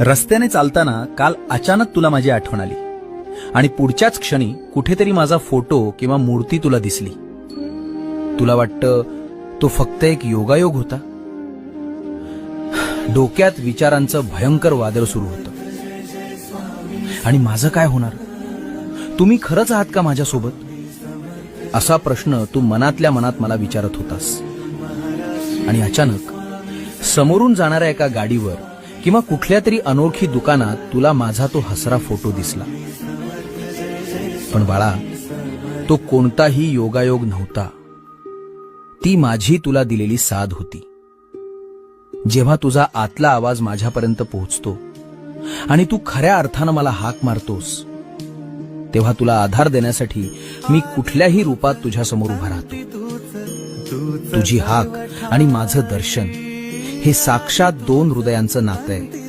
रस्त्याने चालताना काल अचानक तुला माझी आठवण आली आणि पुढच्याच क्षणी कुठेतरी माझा फोटो किंवा मूर्ती तुला दिसली. तुला वाटतं तो फक्त एक योगायोग होता. डोक्यात विचारांचं भयंकर वादळ सुरू होतं. आणि माझं काय होणार? तुम्ही खरंच आहात का माझ्यासोबत? असा प्रश्न तू मनातल्या मनात मला विचारत होतास. आणि अचानक समोरून जाणाऱ्या एका गाडीवर किंवा कुठल्या तरी अनोळखी दुकानात तुला माझा तो हसरा फोटो दिसला. पण बाळा, तो कोणताही योगायोग नव्हता. ती माझी तुला दिलेली साथ होती. जेव्हा तुझा आतला आवाज माझ्यापर्यंत पोहोचतो आणि तू खऱ्या अर्थानं मला हाक मारतोस, तेव्हा तुला आधार देण्यासाठी मी कुठल्याही रूपात तुझ्यासमोर उभा राहतो. तुझी हाक आणि माझं दर्शन हे साक्षात दोन हृदयांचं नातं आहे.